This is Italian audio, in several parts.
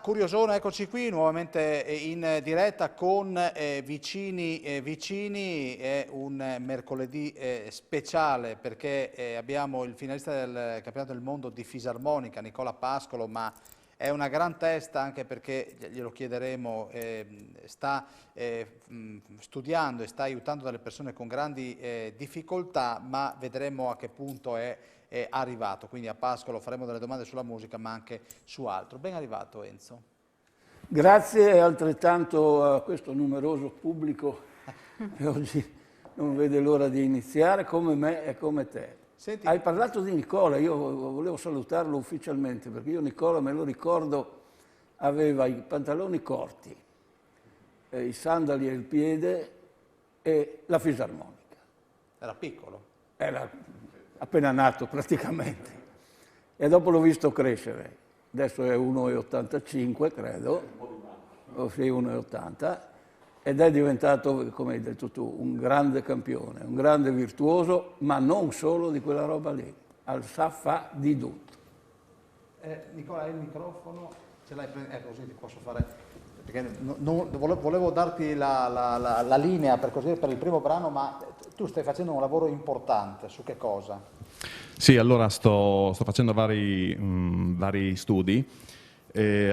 Curiosone, eccoci qui nuovamente in diretta con Vicini Vicini. È un mercoledì speciale perché abbiamo il finalista del campionato del mondo di fisarmonica, Nicola Pascolo, ma è una gran testa anche perché, glielo chiederemo, sta studiando e sta aiutando delle persone con grandi difficoltà, ma vedremo a che punto è arrivato. Quindi a Pascolo faremo delle domande sulla musica ma anche su altro. Ben arrivato Enzo. Grazie altrettanto a questo numeroso pubblico che oggi non vede l'ora di iniziare, come me e come te. Senti, hai parlato di Nicola, io volevo salutarlo ufficialmente perché io Nicola me lo ricordo, aveva i pantaloni corti, i sandali al piede e la fisarmonica. Era piccolo. Era appena nato praticamente, e dopo l'ho visto crescere, adesso è 1,85 credo, o sì, 1,80, ed è diventato, come hai detto tu, un grande campione, un grande virtuoso, ma non solo di quella roba lì, sa fa di tutto. Nicola, hai il microfono, ce l'hai, così ti posso fare, perché volevo darti la linea per il primo brano, ma tu stai facendo un lavoro importante, su che cosa? Sì, allora sto facendo vari studi.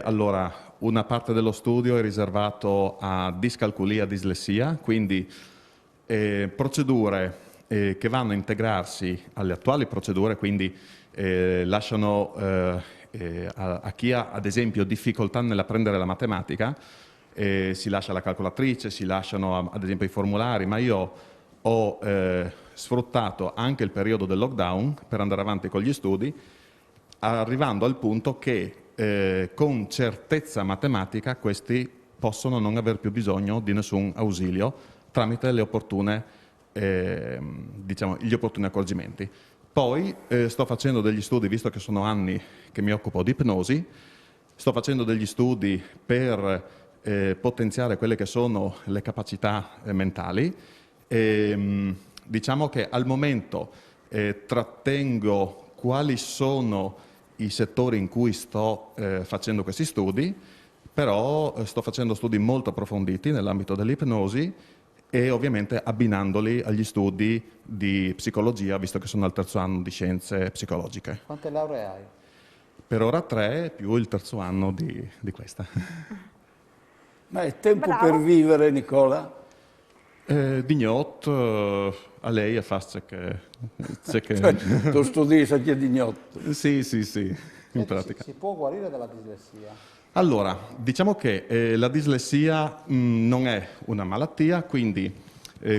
Allora, una parte dello studio è riservato a discalculia, dislessia, quindi procedure che vanno a integrarsi alle attuali procedure, quindi lasciano a chi ha ad esempio difficoltà nell'apprendere la matematica, si lascia la calcolatrice, si lasciano ad esempio i formulari, ma io ho sfruttato anche il periodo del lockdown per andare avanti con gli studi, arrivando al punto che con certezza matematica questi possono non aver più bisogno di nessun ausilio tramite le opportune, diciamo, gli opportuni accorgimenti. Poi sto facendo degli studi, visto che sono anni che mi occupo di ipnosi, sto facendo degli studi per potenziare quelle che sono le capacità mentali. Diciamo che al momento trattengo quali sono i settori in cui sto facendo questi studi, però sto facendo studi molto approfonditi nell'ambito dell'ipnosi e ovviamente abbinandoli agli studi di psicologia, visto che sono al terzo anno di scienze psicologiche. Quante lauree hai? Per ora 3 più il terzo anno di questa. Ma è tempo per vivere, Nicola? Dignot, a lei è facile che... Tu studi a Dignot. Sì, in pratica. Si può guarire dalla dislessia? Allora, diciamo che la dislessia non è una malattia, quindi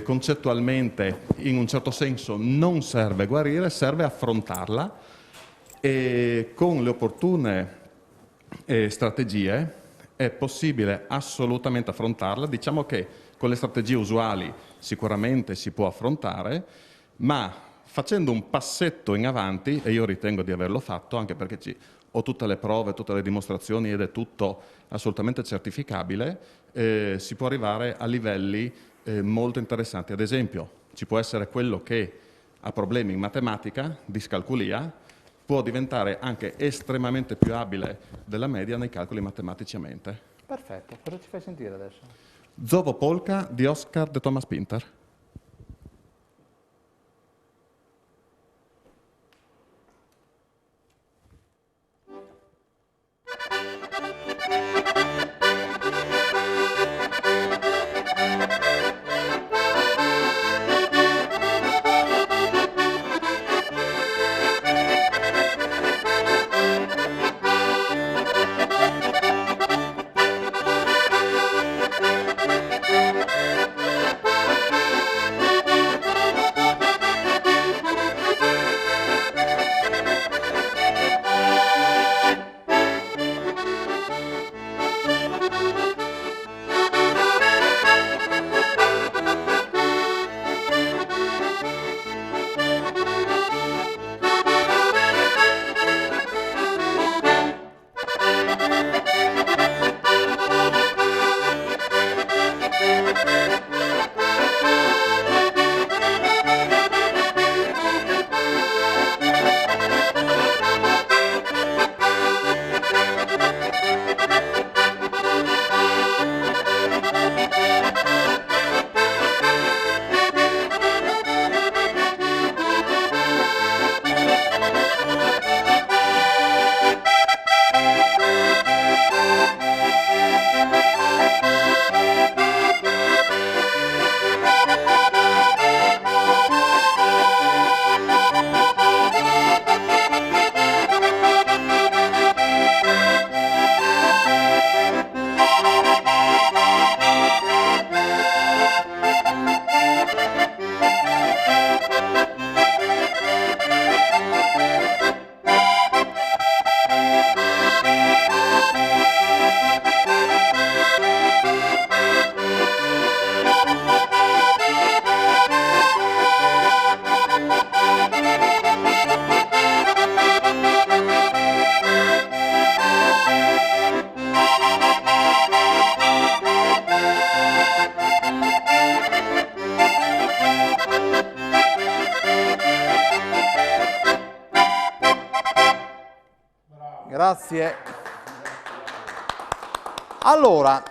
concettualmente, in un certo senso, non serve guarire, serve affrontarla e con le opportune strategie è possibile assolutamente affrontarla. Diciamo che con le strategie usuali sicuramente si può affrontare, ma facendo un passetto in avanti, e io ritengo di averlo fatto, anche perché ho tutte le prove, tutte le dimostrazioni ed è tutto assolutamente certificabile, si può arrivare a livelli molto interessanti. Ad esempio, ci può essere quello che ha problemi in matematica, discalculia, può diventare anche estremamente più abile della media nei calcoli matematici a mente. Perfetto, cosa ci fai sentire adesso? Zovo Polka di Oscar de Thomas Pinter. Grazie. Allora,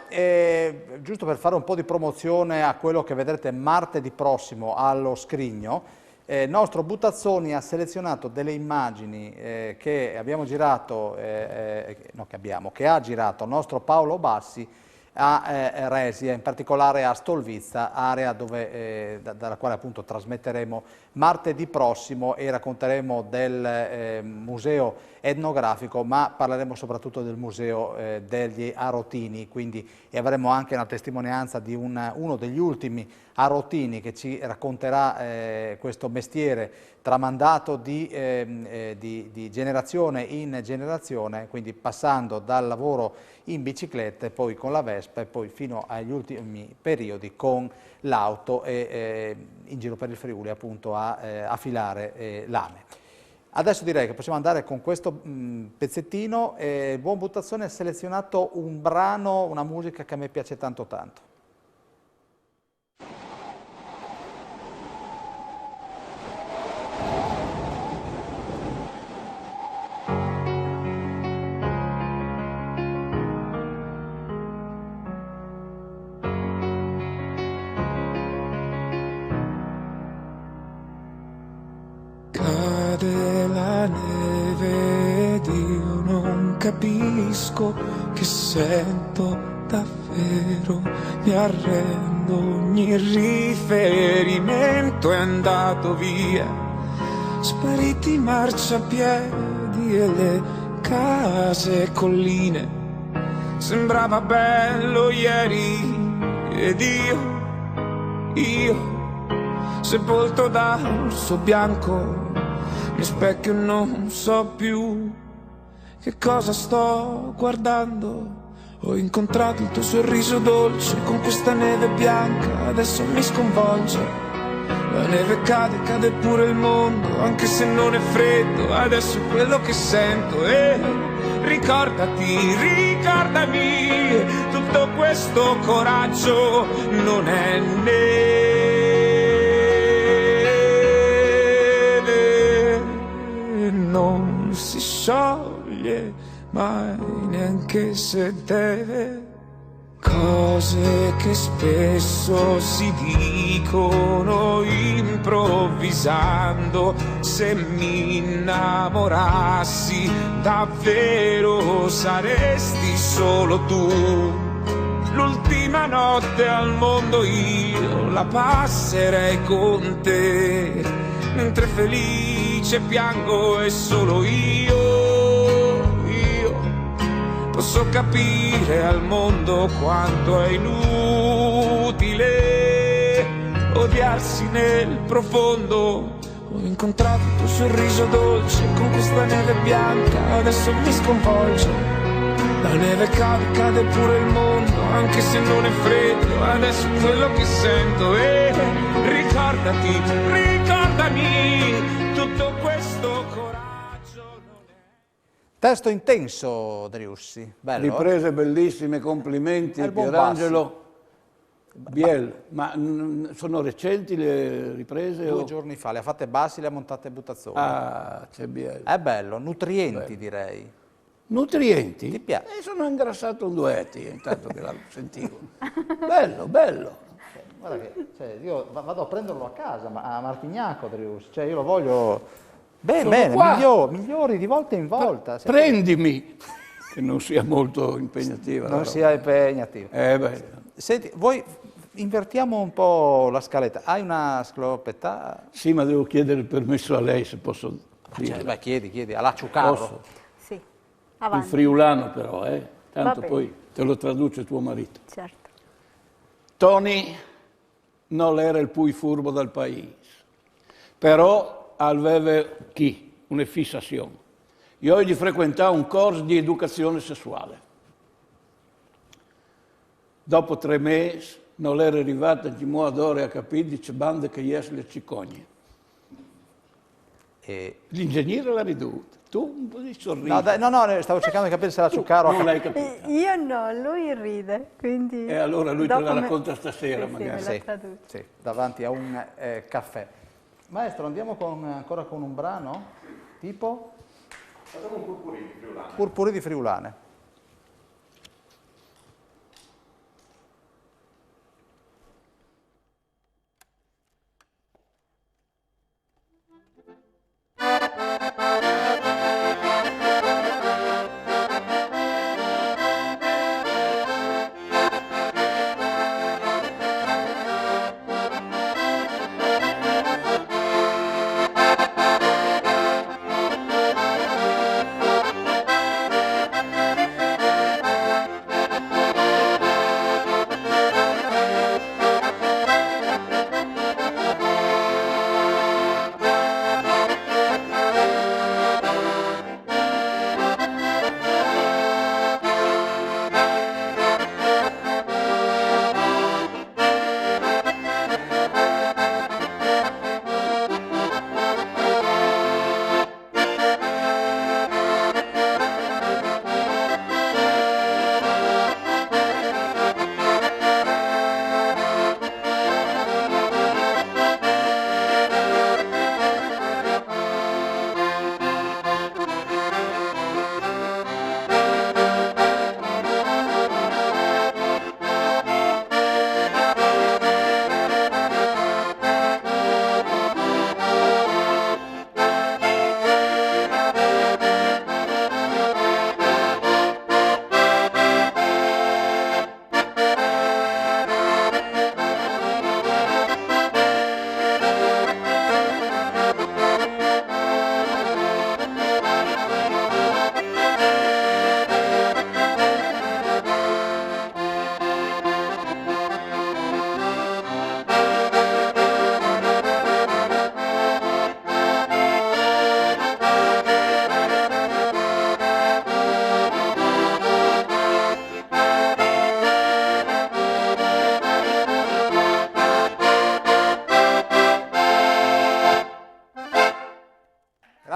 giusto per fare un po' di promozione a quello che vedrete martedì prossimo allo Scrigno, il nostro Buttazzoni ha selezionato delle immagini che abbiamo girato, che ha girato il nostro Paolo Bassi a Resia, in particolare a Stolvizza, area dove, dalla quale appunto trasmetteremo martedì prossimo e racconteremo del museo etnografico, ma parleremo soprattutto del museo degli Arotini, quindi, e avremo anche una testimonianza di uno degli ultimi Arotini che ci racconterà questo mestiere tramandato di generazione in generazione, quindi passando dal lavoro in bicicletta e poi con la Vespa e poi fino agli ultimi periodi con l'auto e in giro per il Friuli appunto a affilare lame. Adesso direi che possiamo andare con questo pezzettino. Buon Buttazzone ha selezionato un brano, una musica che a me piace tanto tanto. Cade la neve ed io non capisco che sento davvero, mi arrendo, ogni riferimento è andato via, spariti i marciapiedi e le case e colline, sembrava bello ieri ed io sepolto dal suo bianco, mi specchio non so più che cosa sto guardando. Ho incontrato il tuo sorriso dolce con questa neve bianca, adesso mi sconvolge. La neve cade, cade pure il mondo, anche se non è freddo, adesso è quello che sento. E ricordami, tutto questo coraggio non è non si scioglie mai neanche se deve. Cose che spesso si dicono improvvisando, se mi innamorassi davvero saresti solo tu. L'ultima notte al mondo io la passerei con te, mentre felice piango e solo io posso capire al mondo quanto è inutile odiarsi nel profondo. Ho incontrato il tuo sorriso dolce con questa neve bianca, adesso mi sconvolge. La neve cade, cade pure il mondo, anche se non è freddo, adesso è quello che sento. E ricordami, tutto questo coraggio non è. Testo intenso, Driussi, bello. Riprese bellissime, complimenti, Pierangelo. Biel, ma sono recenti le riprese? 2 giorni fa, le ha fatte Bassi, le ha montate Buttazzoni. Ah, c'è Biel. È bello, nutrienti direi. Nutrienti? Ti piace? Sono ingrassato un duetti, intanto che la sentivo. Bello, bello. Guarda che io vado a prenderlo a casa, a Martignaco, Driussi, cioè io lo voglio bene, migliori di volta in volta. Prendimi, che non sia molto impegnativa. Non sia impegnativa. Senti, voi invertiamo un po' la scaletta. Hai una scalopetta? Sì, ma devo chiedere il permesso a lei se posso dire. Beh, chiedi, alla Ciucarro. Sì, In avanti. friulano però, tanto Va bene. poi te lo traduce tuo marito. Certo. Tony non era il più furbo del paese, però aveva una fissazione. Io gli frequentavo un corso di educazione sessuale. Dopo 3 mesi non era arrivato di modo a capire di che bande che io le cicogne. L'ingegnere l'ha ridovuto. Tu un po' di sorriso. No, stavo cercando di capire se la Ciuccaro Non l'hai capito. Io no, lui ride, quindi... E allora lui te dopo la me- racconta stasera, sì, magari. Sì, me la traduce. sì, davanti a un caffè. Maestro, andiamo ancora con un brano? Tipo? Facciamo un purpurì di Friulane. Purpurì di Friulane.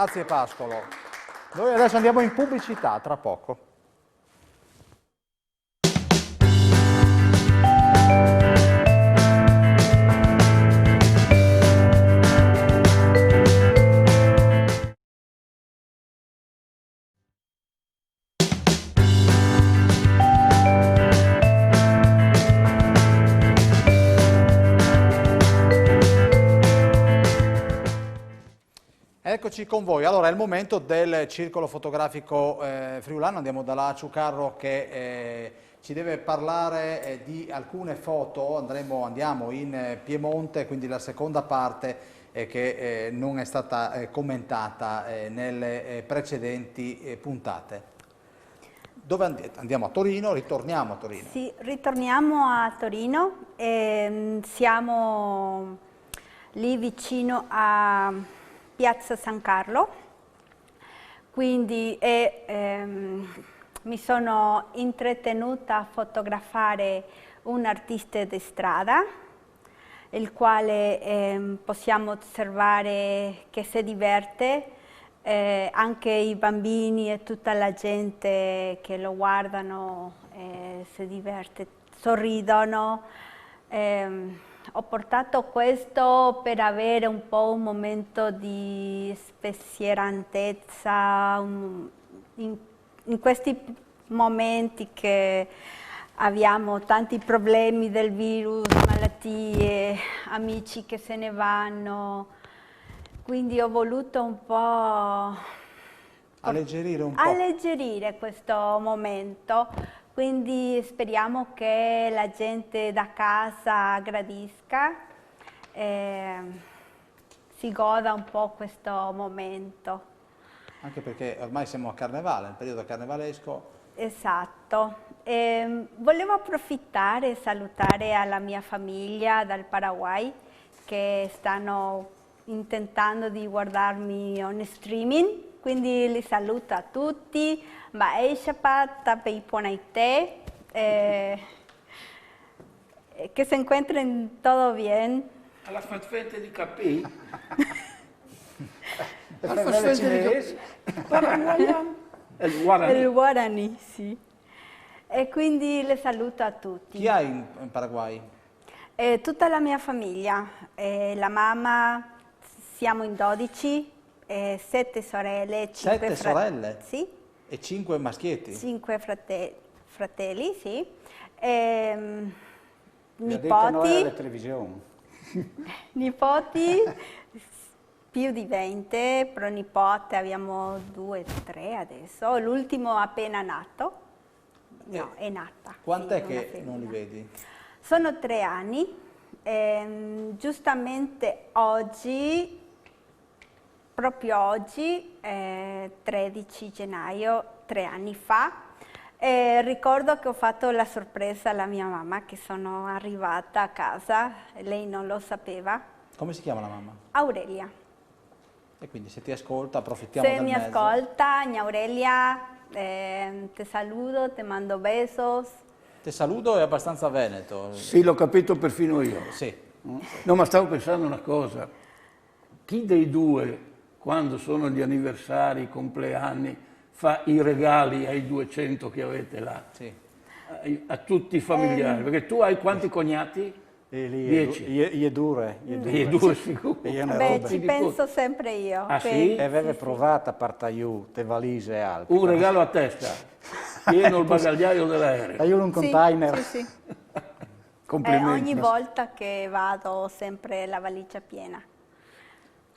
Grazie Pascolo. Noi adesso andiamo in pubblicità, tra poco. Eccoci con voi. Allora è il momento del circolo fotografico friulano. Andiamo da Ciuccaro che ci deve parlare di alcune foto. Andiamo in Piemonte, quindi la seconda parte che non è stata commentata nelle precedenti puntate. Dove andiamo? A Torino? Ritorniamo a Torino? Sì, ritorniamo a Torino. Siamo lì vicino a Piazza San Carlo, quindi mi sono intrattenuta a fotografare un artista di strada, il quale possiamo osservare che si diverte, anche i bambini e tutta la gente che lo guardano si diverte, sorridono. Ho portato questo per avere un po' un momento di spensieratezza in questi momenti che abbiamo tanti problemi del virus, malattie, amici che se ne vanno. Quindi ho voluto un po' alleggerire questo momento. Quindi speriamo che la gente da casa gradisca e si goda un po' questo momento. Anche perché ormai siamo a Carnevale, nel periodo carnevalesco, Esatto. Volevo approfittare e salutare alla mia famiglia dal Paraguay che stanno intentando di guardarmi on streaming, quindi li saluto a tutti. Baeshapa, Tapeiponaité, que se encuentren todo bien. Alla fette di capì? Alla fette di Il guarani. Il Guarani, sì. E quindi le saluto a tutti. Chi hai in Paraguay? Tutta la mia famiglia, la mamma, siamo in 12, 7 sorelle, 5 7 sorelle? Sì, E 5 maschietti? 5 fratelli, sì. Mi ha detto noi alla Nipoti, televisione. nipoti più di 20, pro nipote abbiamo 2, 3 adesso, l'ultimo appena nato. No, è nata. Quant'è sì, che una femmina. non li vedi? Sono 3 anni, giustamente oggi, proprio oggi, 13 gennaio, 3 anni fa, ricordo che ho fatto la sorpresa alla mia mamma che sono arrivata a casa, lei non lo sapeva, Come si chiama la mamma? Aurelia. E quindi se ti ascolta approfittiamo Se del mi mezzo. ascolta, Aurelia, te saludo, te mando besos. Te saluto, è abbastanza veneto. Sì, l'ho capito perfino io. Sì. No, ma stavo pensando una cosa. Chi dei due, quando sono gli anniversari, i compleanni, fa i regali ai 200 che avete là? Sì. A tutti i familiari? Perché tu hai quanti cognati? E lì 10. Gli è dure. E due sicuro. E io ne Beh, robe. ci penso sempre io. Ah, sì? E aveva provato a partire te valise alte. Un regalo a testa, pieno il bagagliaio dell'aereo. E io un Sì, container. sì, sì. Complimenti. Ogni volta che vado ho sempre la valigia piena.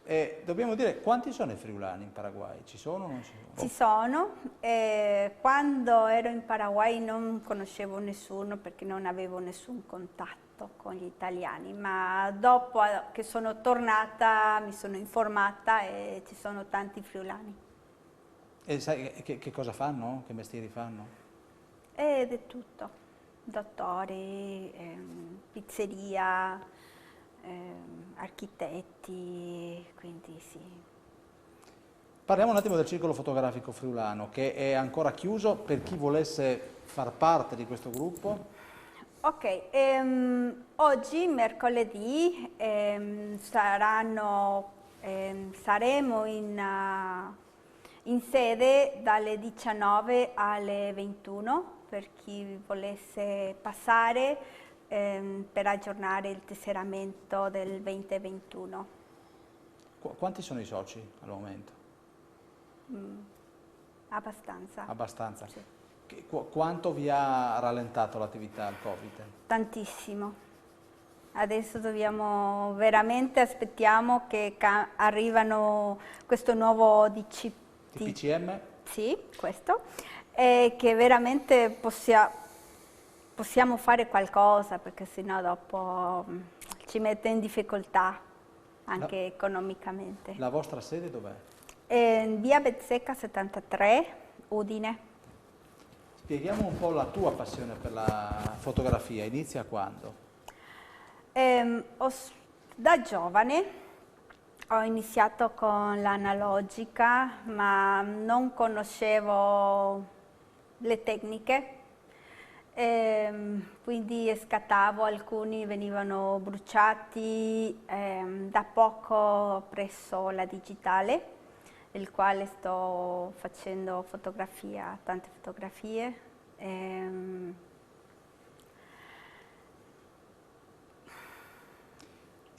E dobbiamo dire quanti sono i friulani in Paraguay? Ci sono o non ci sono? Ci sono, quando ero in Paraguay non conoscevo nessuno perché non avevo nessun contatto con gli italiani, ma dopo che sono tornata mi sono informata e ci sono tanti friulani. E sai che cosa fanno? Che mestieri fanno? Ed è tutto, dottori, pizzeria, architetti, quindi sì. Parliamo un attimo del circolo fotografico friulano, che è ancora chiuso per chi volesse far parte di questo gruppo. Ok, oggi mercoledì saremo in sede dalle 19 alle 21 per chi volesse passare per aggiornare il tesseramento del 2021. Quanti sono i soci al momento? Abbastanza. Abbastanza. Sì. Quanto vi ha rallentato l'attività il Covid? Tantissimo. Adesso dobbiamo veramente aspettiamo che arrivano questo nuovo TPCM? Sì, questo, e che veramente possiamo fare qualcosa perché sennò dopo ci mette in difficoltà anche economicamente. La vostra sede dov'è? In via Bezzecca 73, Udine. Spieghiamo un po' la tua passione per la fotografia, inizia quando? Da giovane ho iniziato con l'analogica, ma non conoscevo le tecniche, quindi scattavo, alcuni venivano bruciati, da poco ho preso la digitale, il quale sto facendo tante fotografie.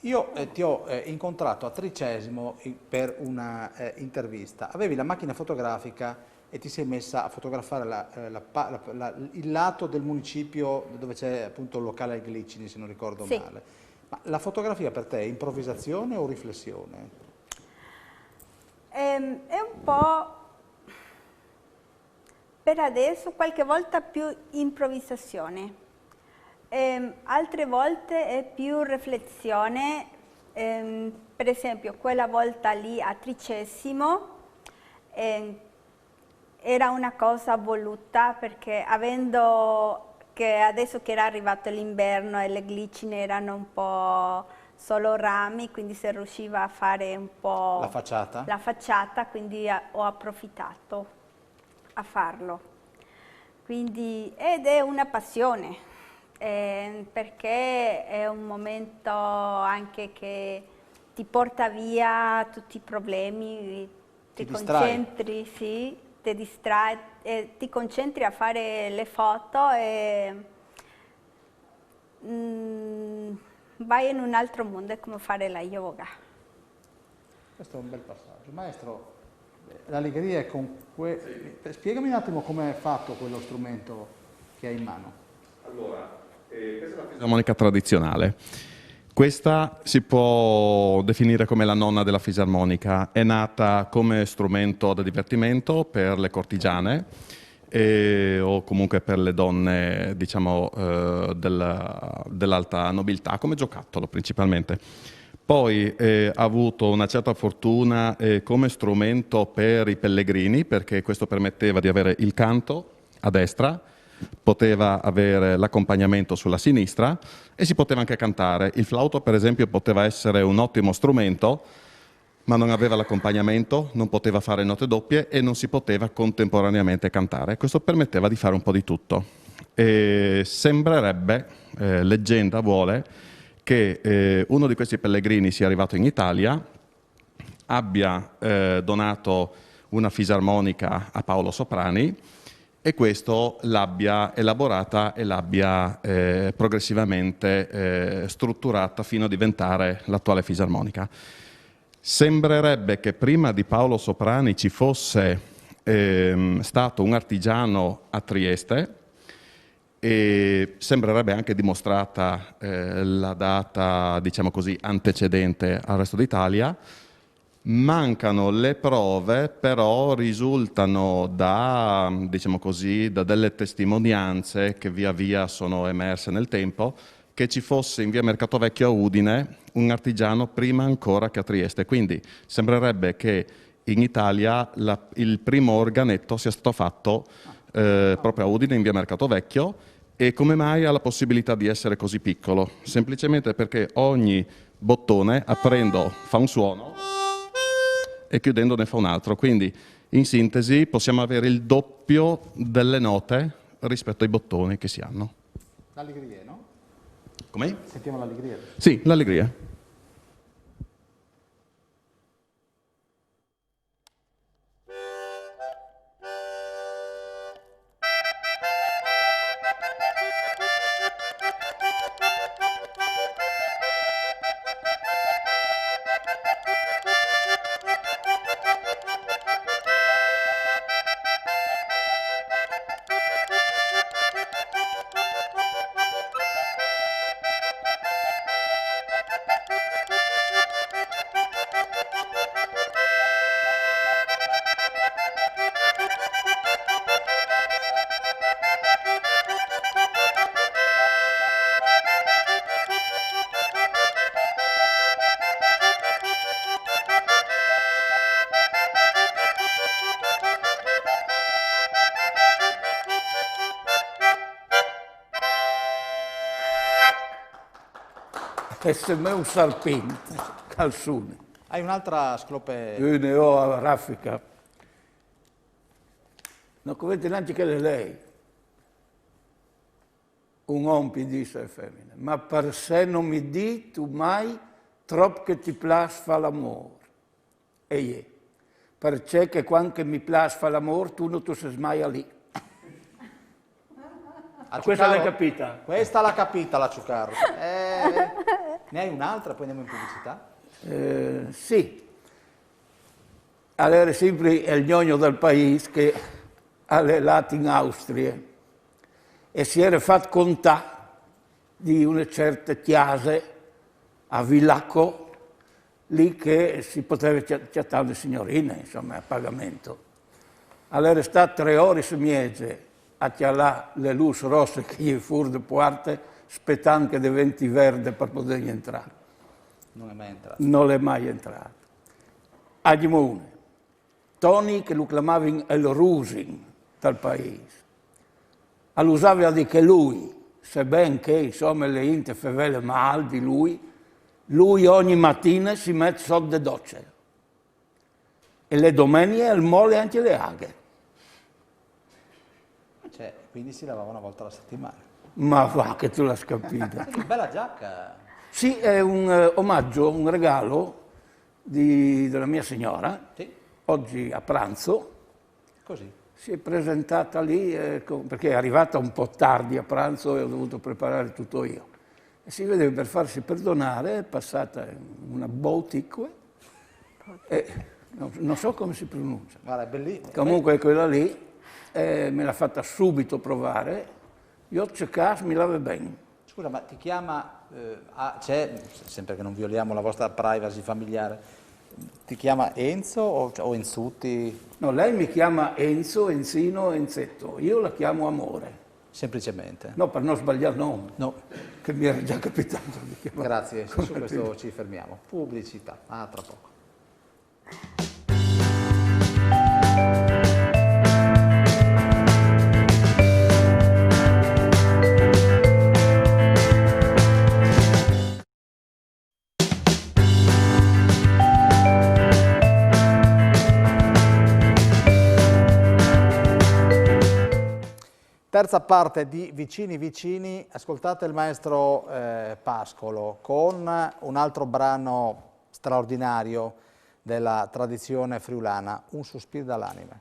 Io ti ho incontrato a Tricesimo per una intervista. Avevi la macchina fotografica e ti sei messa a fotografare il lato del municipio dove c'è appunto il locale ai Glicini, se non ricordo Sì. male. Ma la fotografia per te è improvvisazione o riflessione? È un po' per adesso, qualche volta più improvvisazione. Altre volte è più riflessione, per esempio quella volta lì a Tricesimo era una cosa voluta perché avendo che adesso che era arrivato l'inverno e le glicine erano un po' solo rami, quindi si riusciva a fare un po' La facciata? quindi ho approfittato a farlo. Quindi, ed è una passione, perché è un momento anche che ti porta via tutti i problemi, ti concentri, sì, ti distrai, ti concentri a fare le foto e vai in un altro mondo, è come fare la yoga. Questo è un bel passaggio. Maestro, l'allegria è con spiegami un attimo come è fatto quello strumento che hai in mano. Allora, questa è la fisarmonica tradizionale. Questa si può definire come la nonna della fisarmonica. È nata come strumento da divertimento per le cortigiane o comunque per le donne, diciamo, dell'alta nobiltà, come giocattolo principalmente. Poi ha avuto una certa fortuna come strumento per i pellegrini, perché questo permetteva di avere il canto a destra, poteva avere l'accompagnamento sulla sinistra e si poteva anche cantare. Il flauto, per esempio, poteva essere un ottimo strumento, ma non aveva l'accompagnamento, non poteva fare note doppie e non si poteva contemporaneamente cantare. Questo permetteva di fare un po' di tutto. E sembrerebbe, leggenda vuole, che uno di questi pellegrini sia arrivato in Italia, abbia donato una fisarmonica a Paolo Soprani e questo l'abbia elaborata e l'abbia progressivamente strutturata fino a diventare l'attuale fisarmonica. Sembrerebbe che prima di Paolo Soprani ci fosse stato un artigiano a Trieste e sembrerebbe anche dimostrata la data, diciamo così, antecedente al resto d'Italia. Mancano le prove, però risultano da, diciamo così, da delle testimonianze che via via sono emerse nel tempo, che ci fosse in via Mercato Vecchio a Udine un artigiano prima ancora che a Trieste. Quindi sembrerebbe che in Italia il primo organetto sia stato fatto proprio a Udine in via Mercato Vecchio. E come mai ha la possibilità di essere così piccolo? Semplicemente perché ogni bottone aprendo fa un suono e chiudendo ne fa un altro. Quindi in sintesi possiamo avere il doppio delle note rispetto ai bottoni che si hanno. L'allegria, no? Come? Sentiamo l'allegria. Sì, l'allegria. Esse meu serpente, calzone. Hai un'altra sclope. Io ne ho a raffica. Non avete neanche che lei. Un uomo disse femmine, ma per sé non mi di tu mai troppo che ti place fa l'amore. E io, perché che quando mi place fa l'amore tu non ti sei mai lì. Questa l'hai capita? Questa l'ha capita la Ciucarro. Ne hai un'altra, poi andiamo in pubblicità? Sì. Allora sempre è il gnogno del paese che ha lelato in Austria e si era fatto contare di una certa chiesa a Villacco, lì che si poteva chattare le signorine, insomma, a pagamento. Allora è stato 3 ore su miese a chialare le luci rosse che gli furono da parte, aspettando che diventi verde per poter entrare. Non è mai entrato. Non è mai entrato. Abbiamo una. Tony che lo chiamavano il Rusin dal paese. All'usava di che lui, sebbene insomma le inte fevele mal di lui ogni mattina si mette sotto le docce. E le domeniche il mole anche le aghe. Cioè, quindi si lava una volta alla settimana. Ma va che tu l'hai capita. Che bella giacca! Sì, è un omaggio, un regalo della mia signora. Sì, Oggi a pranzo così. si è presentata lì perché è arrivata un po' tardi a pranzo e ho dovuto preparare tutto io. E si vede che per farsi perdonare è passata in una boutique non so come si pronuncia. Guarda, è bellissimo. Comunque quella lì me l'ha fatta subito provare. Io cercavo, mi lava bene. Scusa, ma ti chiama, c'è, sempre che non violiamo la vostra privacy familiare, ti chiama Enzo o Enzutti? No, lei mi chiama Enzo, Enzino, Enzetto. Io la chiamo Amore. Semplicemente. No, per non sbagliare il nome. No. Che mi era già capitato di chiamare. Grazie, su questo ci fermiamo. Pubblicità, tra poco. Terza parte di Vicini Vicini, ascoltate il maestro Pascolo con un altro brano straordinario della tradizione friulana, Un sospiro dall'anima.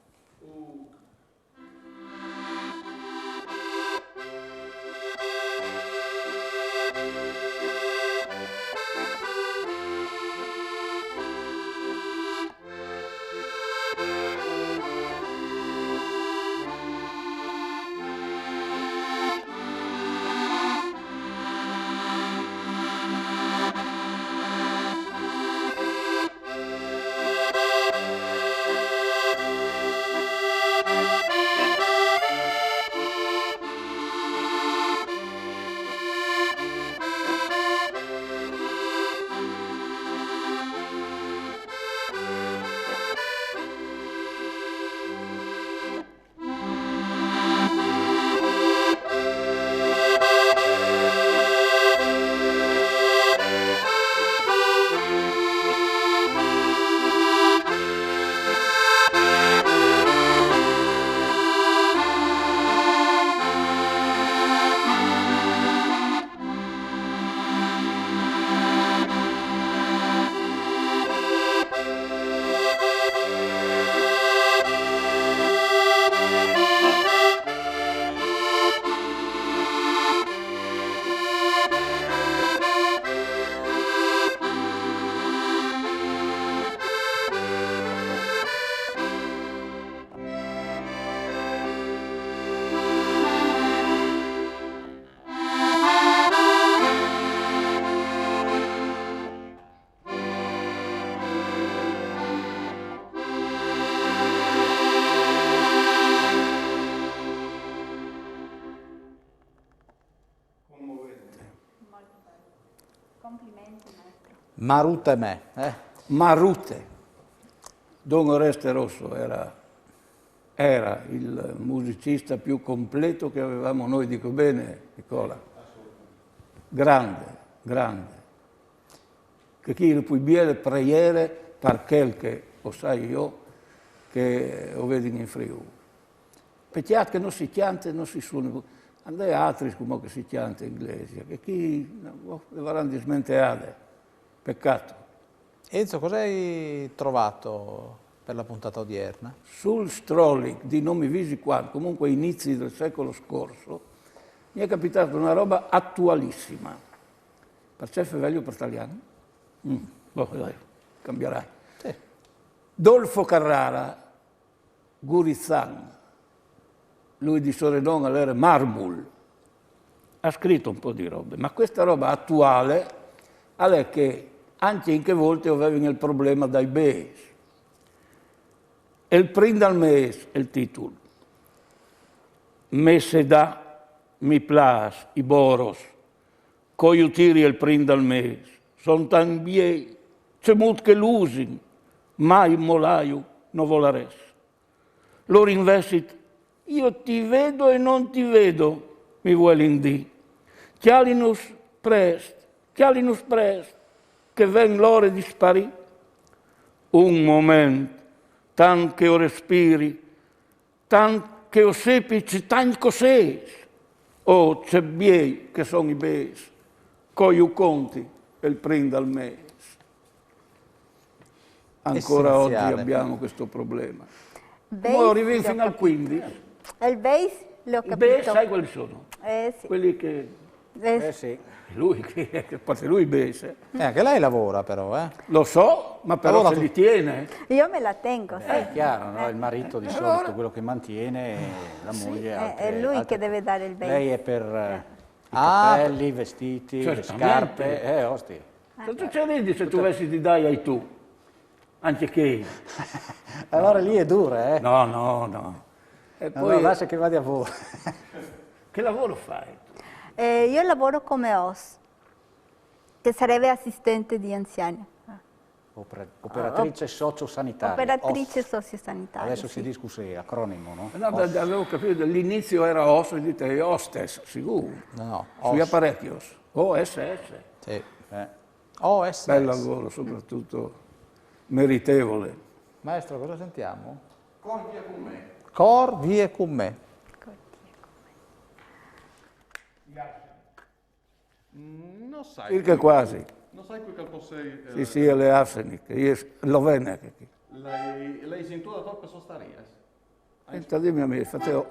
Marute me. Marute. Don Oreste Rosso era il musicista più completo che avevamo noi, dico bene, Nicola? Grande, grande. Che chi le poi biele preghiere per quel che, lo sai io, che lo vedi in Friuli. Peccato che non si chianta e non si suona. Andai altri come che si chianta in inglese, che chi le varranno smenteate. Peccato. Enzo, cosa hai trovato per la puntata odierna? Sul Strolic di Non mi visi qua, comunque inizi del secolo scorso, mi è capitata una roba attualissima. Perché Fevelio per italiano? Dai, cambierai. Sì. Dolfo Carrara, Gurizan, lui di Soredon all'era Marmul, ha scritto un po' di robe, ma questa roba attuale è che anche in che volte avevano il problema dai bees. E il prim dal mes è il titolo. Me se da, mi plas, i boros, coi tiri il prim dal mes, son tan biei, c'è mut che l'usin, mai molaio, no volares. Loro investit, io ti vedo e non ti vedo, mi vuoi di. Chialinus prest, che ven l'ore dispari. Un momento, tan che o respiri, tan che o sepici, tan cos'es. Oh, c'è biei che sono i bes, coi conti e il prenda al mese. Ancora oggi Essenziale. abbiamo questo problema. Base Poi arrivi l'ho fino al capito. 15. Il base l'ho I bes, capito. sai quali sono? Sì. Quelli che... Sì. Lui, a parte lui bes. Anche lei lavora però, eh? Lo so, ma però Allora se tu- li tiene. Io me la tengo, sì. È chiaro, no? Il marito di solito quello che mantiene, la moglie È lui che deve dare il base. Lei è per i Ah, capelli, i vestiti, le certamente. scarpe, osti. Cosa ci ridi se tu vessi di dai ai tu? Anche che... Allora lì è dura, eh? No. E Allora poi, lascia che vada a voi. che lavoro fai? Io lavoro come OS, che sarebbe assistente di anziani. Operatrice sociosanitaria. Operatrice OS. sociosanitaria. Adesso sì. si discusse acronimo, no? No, avevo capito, all'inizio era OS, dite hostess, sicuro. No, Sugli OS. apparecchios. OSS. Sì. Eh. OSS. Bel lavoro, soprattutto meritevole. Maestro, cosa sentiamo? Cor vie con me. Non sai, Circa quasi. non sai qui che possei... Sì, le arsenic, lo venne. Lei cintura troppo sostaria. Senta, dimmi a me, fate...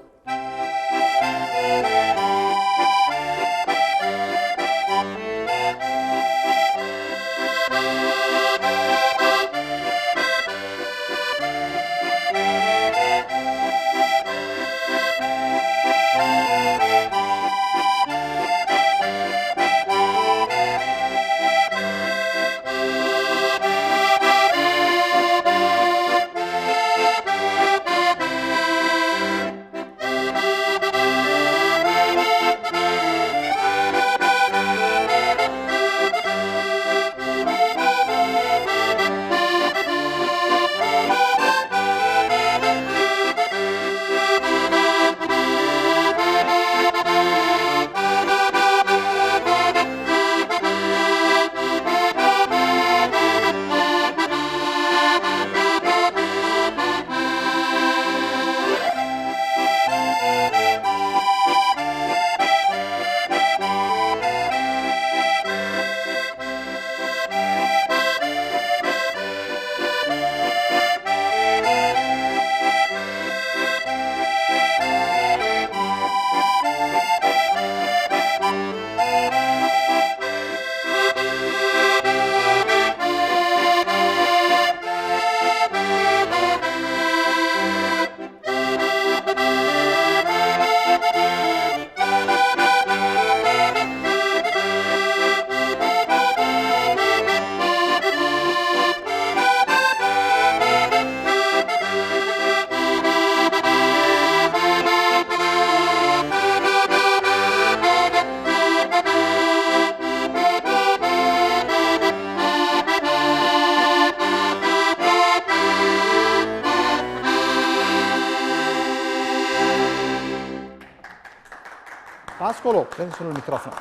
Pascolo, prendi solo il microfono.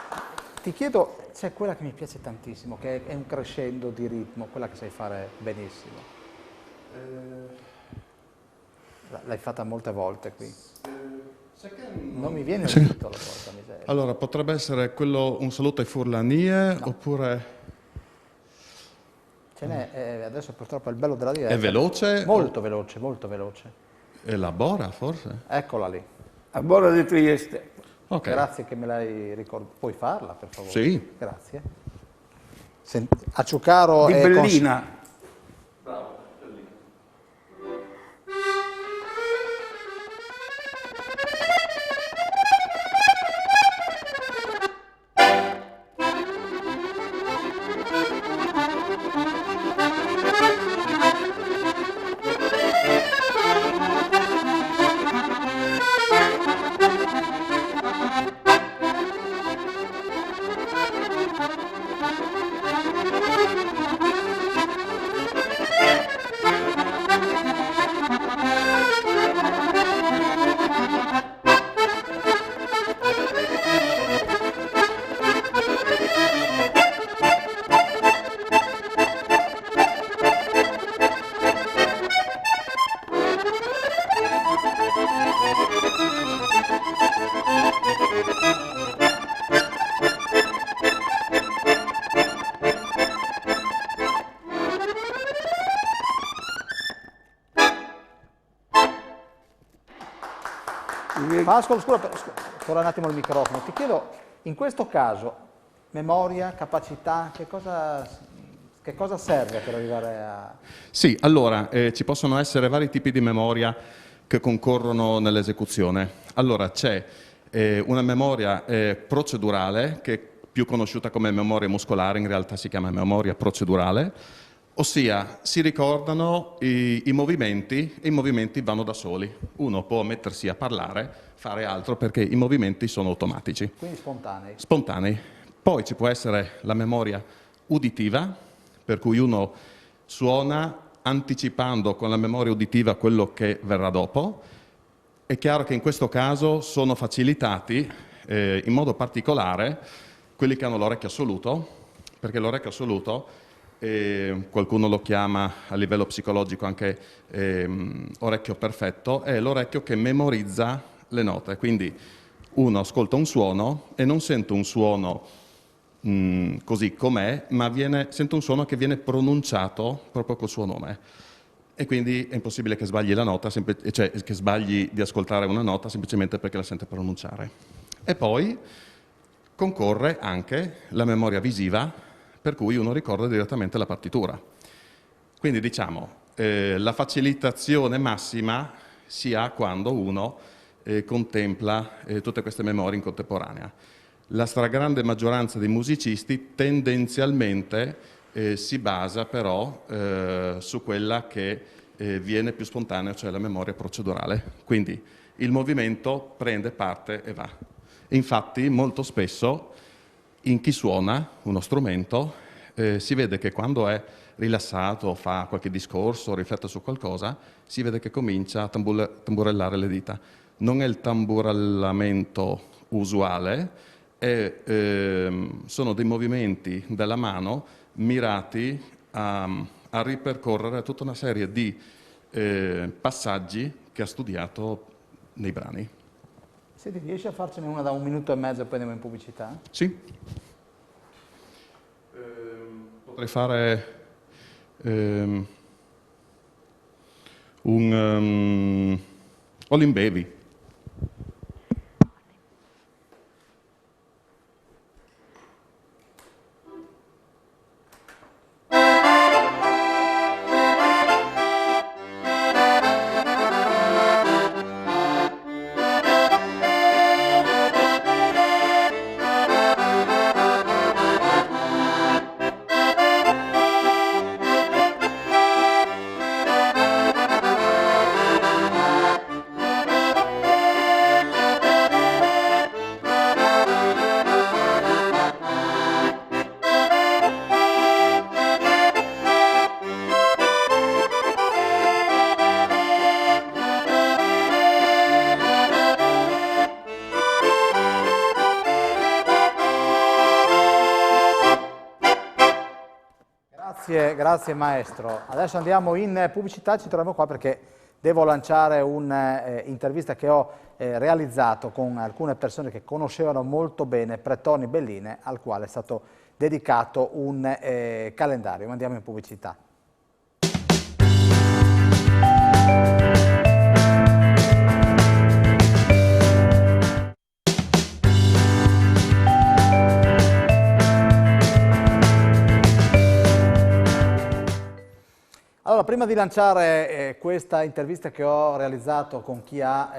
Ti chiedo, c'è quella che mi piace tantissimo, che è un crescendo di ritmo, quella che sai fare benissimo. L'hai fatta molte volte qui. Non mi viene il titolo, porca miseria. Allora, potrebbe essere quello Un saluto ai Furlanie, oppure... Ce n'è, adesso purtroppo è il bello della diretta. È veloce? Molto veloce, molto veloce. Elabora, forse? Eccola lì. A Bora di Trieste. Ok. Grazie che me l'hai ricordato. Puoi farla, per favore? Sì. Grazie. A Ciucaro Di è Bellina. Pascolo, scusa, ancora un attimo il microfono. Ti chiedo, in questo caso, memoria, capacità, che cosa serve per arrivare a... Sì, allora, ci possono essere vari tipi di memoria che concorrono nell'esecuzione. Allora, c'è una memoria procedurale, che è più conosciuta come memoria muscolare, in realtà si chiama memoria procedurale, ossia si ricordano i movimenti e i movimenti vanno da soli. Uno può mettersi a parlare, fare altro, perché i movimenti sono automatici. Quindi spontanei. Spontanei. Poi ci può essere la memoria uditiva, per cui uno suona anticipando con la memoria uditiva quello che verrà dopo. È chiaro che in questo caso sono facilitati in modo particolare quelli che hanno l'orecchio assoluto, perché l'orecchio assoluto, qualcuno lo chiama a livello psicologico anche orecchio perfetto, è l'orecchio che memorizza le note. Quindi uno ascolta un suono e non sente un suono così com'è, ma sente un suono che viene pronunciato proprio col suo nome. E quindi è impossibile che sbagli la nota, cioè che sbagli di ascoltare una nota semplicemente perché la sente pronunciare. E poi concorre anche la memoria visiva, per cui uno ricorda direttamente la partitura. Quindi diciamo, la facilitazione massima si ha quando uno contempla tutte queste memorie in contemporanea. La stragrande maggioranza dei musicisti tendenzialmente si basa però su quella che viene più spontanea, cioè la memoria procedurale. Quindi il movimento prende parte e va. Infatti molto spesso in chi suona uno strumento si vede che quando è rilassato, fa qualche discorso, riflette su qualcosa, si vede che comincia a tamburellare le dita. Non è il tamburellamento usuale, sono dei movimenti della mano mirati a ripercorrere tutta una serie di passaggi che ha studiato nei brani. Senti, riesci a farcene una da 1 minuto e mezzo e poi andiamo in pubblicità? Sì. Potrei fare un All in Baby. Grazie maestro. Adesso andiamo in pubblicità, ci troviamo qua perché devo lanciare un'intervista che ho realizzato con alcune persone che conoscevano molto bene Pretoni Belline, al quale è stato dedicato un calendario. Ma andiamo in pubblicità. Allora, prima di lanciare questa intervista che ho realizzato con chi ha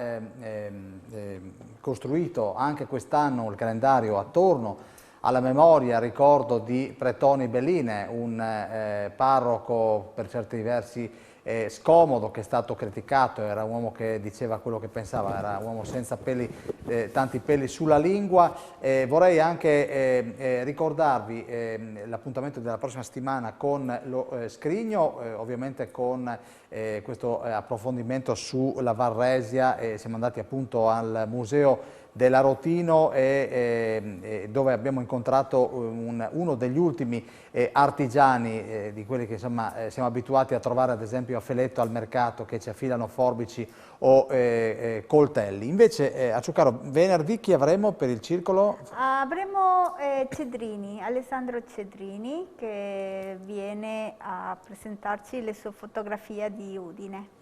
costruito anche quest'anno il calendario attorno alla memoria, ricordo di Pretoni Belline, un parroco per certi versi scomodo, che è stato criticato, era un uomo che diceva quello che pensava, era un uomo senza peli, tanti peli sulla lingua. Vorrei anche ricordarvi l'appuntamento della prossima settimana con lo Scrigno, ovviamente con questo approfondimento sulla Varresia. Siamo andati appunto al Museo dell'Arotino dove abbiamo incontrato uno degli ultimi artigiani di quelli che insomma siamo abituati a trovare ad esempio a Feletto al mercato, che ci affilano forbici o coltelli. Invece a Ciucaro venerdì chi avremo per il circolo? Avremo Cedrini, Alessandro Cedrini, che viene a presentarci le sue fotografie di Udine.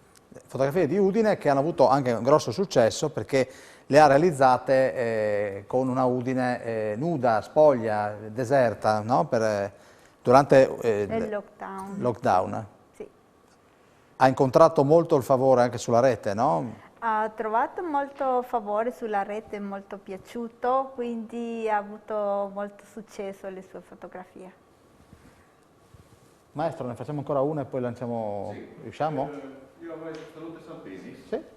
fotografie di Udine che hanno avuto anche un grosso successo perché le ha realizzate con una Udine nuda, spoglia, deserta, no? Durante il lockdown. lockdown. Sì. Ha incontrato molto il favore anche sulla rete, no? Ha trovato molto favore sulla rete, molto piaciuto, quindi ha avuto molto successo le sue fotografie. Maestro, ne facciamo ancora una e poi lanciamo... Sì. Riusciamo? Io avrei Salute Salvini. Sì.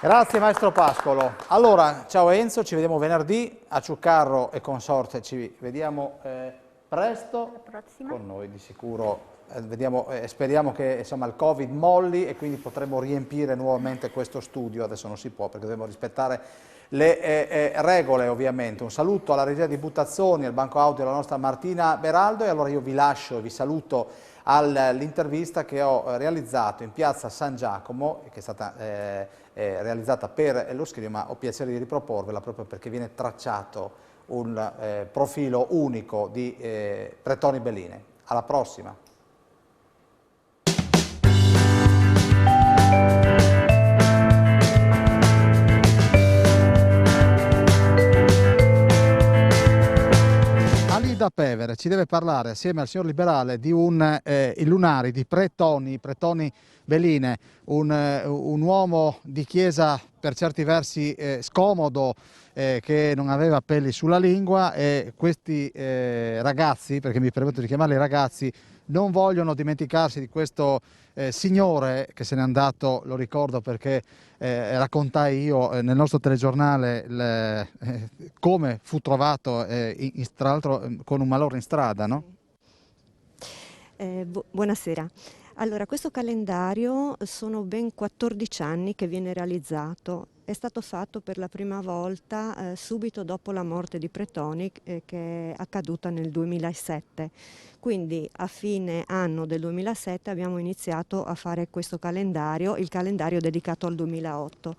Grazie maestro Pascolo. Allora, ciao Enzo, ci vediamo venerdì a Ciuccarro e consorte, ci vediamo presto con noi di sicuro. Speriamo che insomma, il Covid molli e quindi potremo riempire nuovamente questo studio. Adesso non si può perché dobbiamo rispettare le regole ovviamente. Un saluto alla regia di Buttazzoni, al banco audio della nostra Martina Beraldo e allora io vi lascio e vi saluto all'intervista che ho realizzato in piazza San Giacomo, che è stata realizzata per lo Scrigno, ma ho piacere di riproporvela proprio perché viene tracciato un profilo unico di Pretoni Belline. Alla prossima! Da Pevere ci deve parlare assieme al signor Liberale di i lunari di Pretoni Belline, un uomo di chiesa per certi versi scomodo, che non aveva peli sulla lingua, e questi ragazzi, perché mi permetto di chiamarli ragazzi, non vogliono dimenticarsi di questo signore che se n'è andato, lo ricordo perché raccontai io nel nostro telegiornale come fu trovato, tra l'altro con un malore in strada, no? Buonasera. Allora, questo calendario sono ben 14 anni che viene realizzato. È stato fatto per la prima volta subito dopo la morte di Pretoni, che è accaduta nel 2007. Quindi a fine anno del 2007 abbiamo iniziato a fare questo calendario, il calendario dedicato al 2008,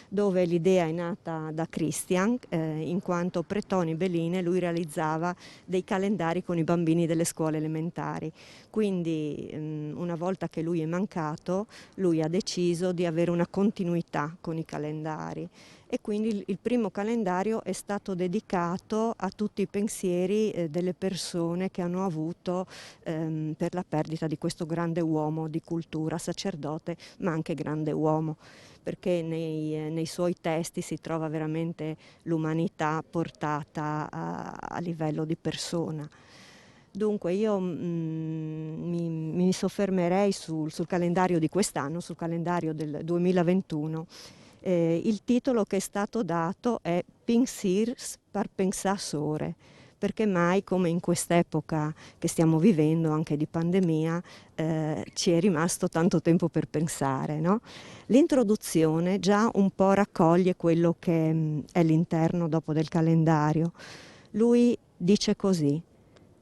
dove l'idea è nata da Christian, in quanto Pretoni Beline lui realizzava dei calendari con i bambini delle scuole elementari. Quindi una volta che lui è mancato, lui ha deciso di avere una continuità con i calendari, e quindi il primo calendario è stato dedicato a tutti i pensieri delle persone che hanno avuto per la perdita di questo grande uomo di cultura, sacerdote ma anche grande uomo, perché nei suoi testi si trova veramente l'umanità portata a livello di persona. Dunque io mi soffermerei sul calendario di quest'anno, sul calendario del 2021. Il titolo che è stato dato è Pensirs par pensassore, perché mai come in quest'epoca che stiamo vivendo, anche di pandemia, ci è rimasto tanto tempo per pensare, no? L'introduzione già un po' raccoglie quello che è l'interno dopo del calendario. Lui dice così: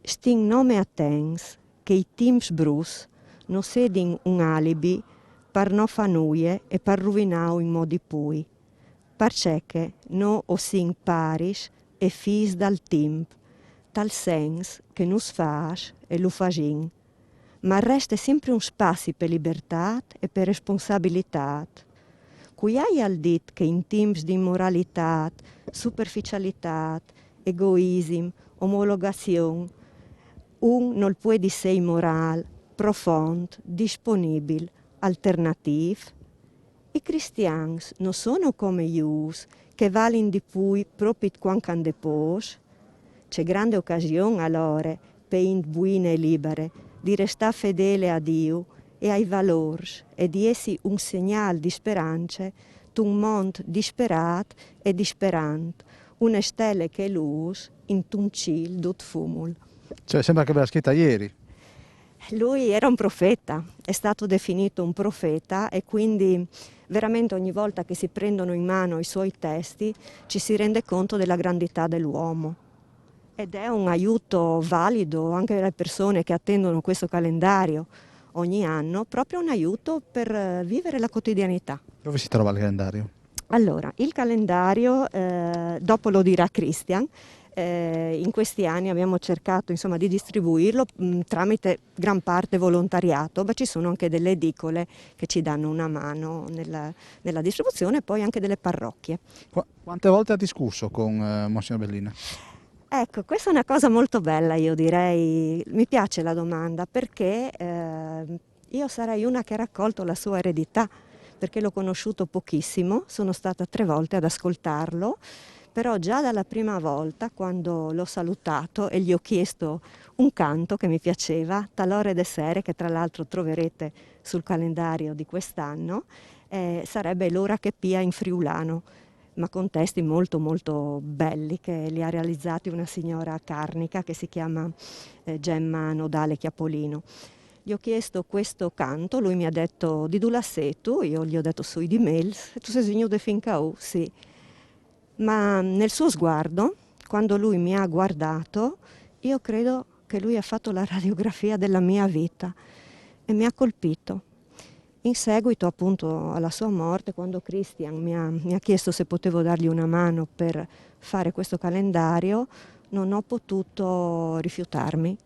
Sting nome a tens, che i tims brus non sedin un alibi par no fanuie e par ruvinau in modi pui. Parceche no o sin paris e fis dal timp, tal sens che nus fas e lu fagin. Ma resta sempre un spazio per libertà e per responsabilità. Cui hai al dit che in timps di immoralità, superficialità, egoism, omologazione, un non può di sé moral, profondo, disponibile, alternativ. I cristiani non sono come Ius, che valen di più proprio quanto han depos. C'è grande occasione allora per in buine e libere di restare fedele a Dio e ai valori e di essi un segnale di speranza, un mondo disperato e disperante, una stella che luz in un ciel dut fumul. Cioè, sembra che ve l'ha scritta ieri. Lui era un profeta, è stato definito un profeta, e quindi veramente ogni volta che si prendono in mano i suoi testi ci si rende conto della grandità dell'uomo. Ed è un aiuto valido anche alle persone che attendono questo calendario ogni anno, proprio un aiuto per vivere la quotidianità. Dove si trova il calendario? Allora, il calendario, dopo lo dirà Christian, in questi anni abbiamo cercato insomma di distribuirlo tramite gran parte volontariato, ma ci sono anche delle edicole che ci danno una mano nella distribuzione, e poi anche delle parrocchie. Quante volte ha discusso con Monsignor Bellina? Ecco, questa è una cosa molto bella, io direi. Mi piace la domanda, perché io sarei una che ha raccolto la sua eredità, perché l'ho conosciuto pochissimo, sono stata 3 volte ad ascoltarlo, però già dalla prima volta, quando l'ho salutato e gli ho chiesto un canto che mi piaceva, Talore de Sere, che tra l'altro troverete sul calendario di quest'anno, sarebbe L'ora che pia in friulano, ma con testi molto molto belli, che li ha realizzati una signora carnica che si chiama Gemma Nodale Chiapolino. Gli ho chiesto questo canto, lui mi ha detto di Dulassetu, io gli ho detto sui di Mels, tu sei signo de Fincau, sì. Ma nel suo sguardo, quando lui mi ha guardato, io credo che lui ha fatto la radiografia della mia vita e mi ha colpito. In seguito appunto alla sua morte, quando Christian mi ha chiesto se potevo dargli una mano per fare questo calendario, non ho potuto rifiutarmi,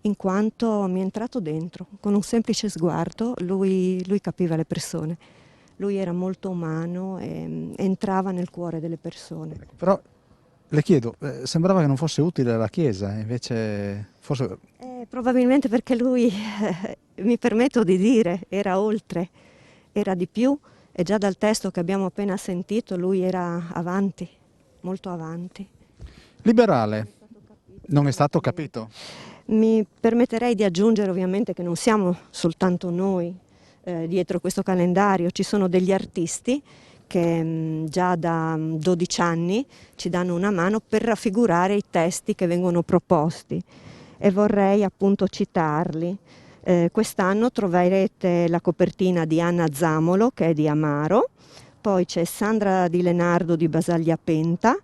in quanto mi è entrato dentro. Con un semplice sguardo lui capiva le persone. Lui era molto umano e entrava nel cuore delle persone. Però le chiedo, sembrava che non fosse utile alla Chiesa, invece forse... Probabilmente perché lui, mi permetto di dire, era oltre, era di più, e già dal testo che abbiamo appena sentito lui era avanti. molto avanti. Liberale, non è stato capito. Mi permetterei di aggiungere ovviamente che non siamo soltanto noi dietro questo calendario, ci sono degli artisti che già da 12 anni ci danno una mano per raffigurare i testi che vengono proposti e vorrei appunto citarli. Quest'anno troverete la copertina di Anna Zamolo, che è di Amaro, poi c'è Sandra Di Lenardo di Basaglia Penta,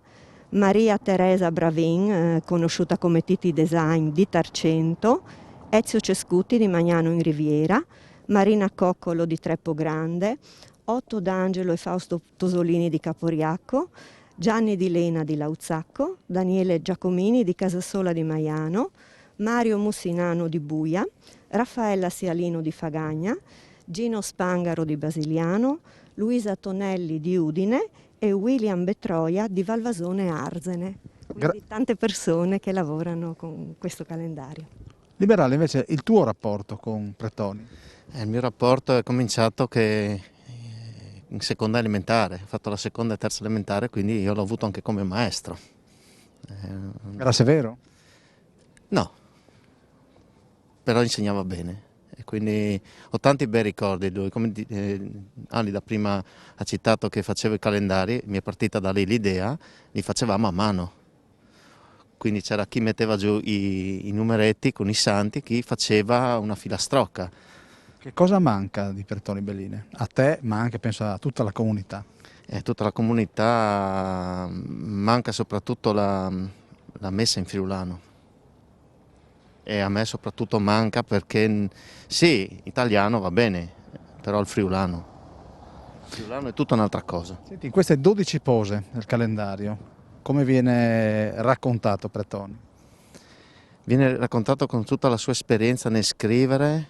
Maria Teresa Bravin, conosciuta come Titi Design di Tarcento, Ezio Cescuti di Magnano in Riviera, Marina Coccolo di Treppo Grande, Otto D'Angelo e Fausto Tosolini di Caporiacco, Gianni Di Lena di Lauzacco, Daniele Giacomini di Casasola di Maiano, Mario Mussinano di Buia, Raffaella Sialino di Fagagna, Gino Spangaro di Basiliano, Luisa Tonelli di Udine e William Betroia di Valvasone Arzene. Quindi tante persone che lavorano con questo calendario. Liberale, invece, il tuo rapporto con Pretoni? Il mio rapporto è cominciato che in seconda elementare, ho fatto la seconda e terza elementare, quindi io l'ho avuto anche come maestro. Era severo? No, però insegnava bene e quindi ho tanti bei ricordi di lui. Come Ali da prima ha citato che faceva i calendari, mi è partita da lì l'idea, li facevamo a mano. Quindi c'era chi metteva giù i numeretti con i santi, chi faceva una filastrocca. Che cosa manca di Pretoni Belline? A te, ma anche penso a tutta la comunità. Tutta la comunità, manca soprattutto la messa in friulano. E a me soprattutto manca perché, sì, italiano va bene, però il friulano è tutta un'altra cosa. Senti, in queste 12 pose del calendario, come viene raccontato Pretoni? Viene raccontato con tutta la sua esperienza nel scrivere,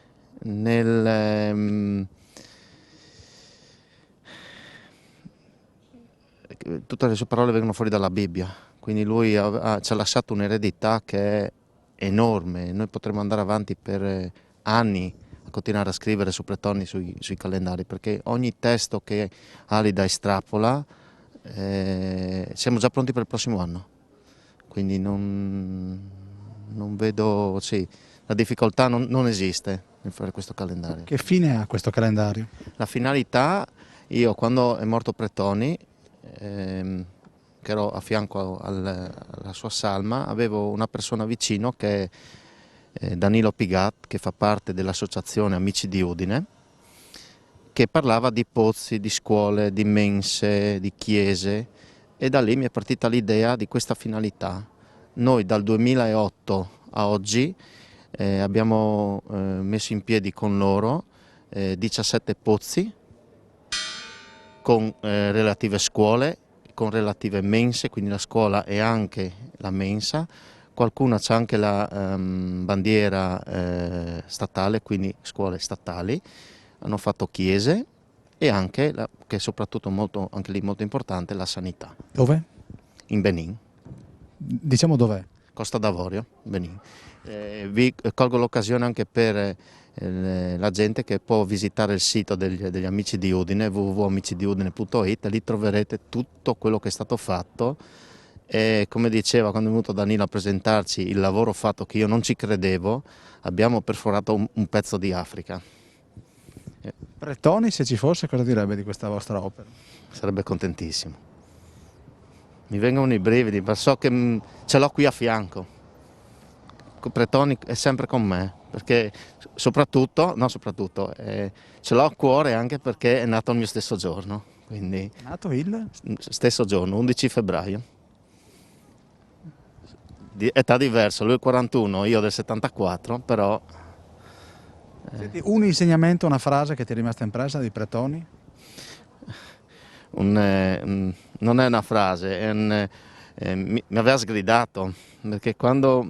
tutte le sue parole vengono fuori dalla Bibbia, quindi lui ci ha lasciato un'eredità che è enorme. Noi potremmo andare avanti per anni a continuare a scrivere su Pretoni, sui calendari, perché ogni testo che Alida estrapola siamo già pronti per il prossimo anno, quindi non vedo, sì, la difficoltà non esiste nel fare questo calendario. Che fine ha questo calendario? La finalità, io quando è morto Pretoni, che ero a fianco alla sua salma, avevo una persona vicino che è Danilo Pigat, che fa parte dell'associazione Amici di Udine, che parlava di pozzi, di scuole, di mense, di chiese, e da lì mi è partita l'idea di questa finalità. Noi dal 2008 a oggi abbiamo messo in piedi con loro 17 pozzi con relative scuole, con relative mense, quindi la scuola e anche la mensa. Qualcuna c'è anche la bandiera statale, quindi scuole statali. Hanno fatto chiese e anche, che è soprattutto anche lì molto importante, la sanità. Dove? In Benin. Diciamo dov'è? Costa d'Avorio, Benin. Vi colgo l'occasione anche per la gente che può visitare il sito degli Amici di Udine, www.amicidiudine.it, e lì troverete tutto quello che è stato fatto. E come diceva quando è venuto Danilo a presentarci il lavoro fatto, che io non ci credevo, abbiamo perforato un pezzo di Africa. Pretoni, se ci fosse, cosa direbbe di questa vostra opera? Sarebbe contentissimo. Mi vengono i brividi, ma so che ce l'ho qui a fianco. Pretoni è sempre con me, perché ce l'ho a cuore anche perché è nato il mio stesso giorno. Quindi, È nato il? Stesso giorno, 11 febbraio. Di età diversa, lui è 41, io del 74, però... Senti, un insegnamento, una frase che ti è rimasta impressa di Pretoni? Non è una frase, mi aveva sgridato, perché quando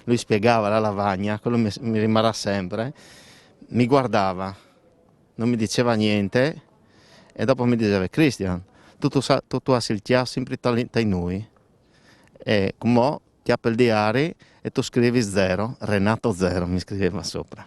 lui spiegava la lavagna, quello mi rimarrà sempre, mi guardava, non mi diceva niente e dopo mi diceva: Christian, tu hai il tia sempre tai noi, e come ti apri il diario e tu scrivi 0, Renato 0, mi scriveva sopra.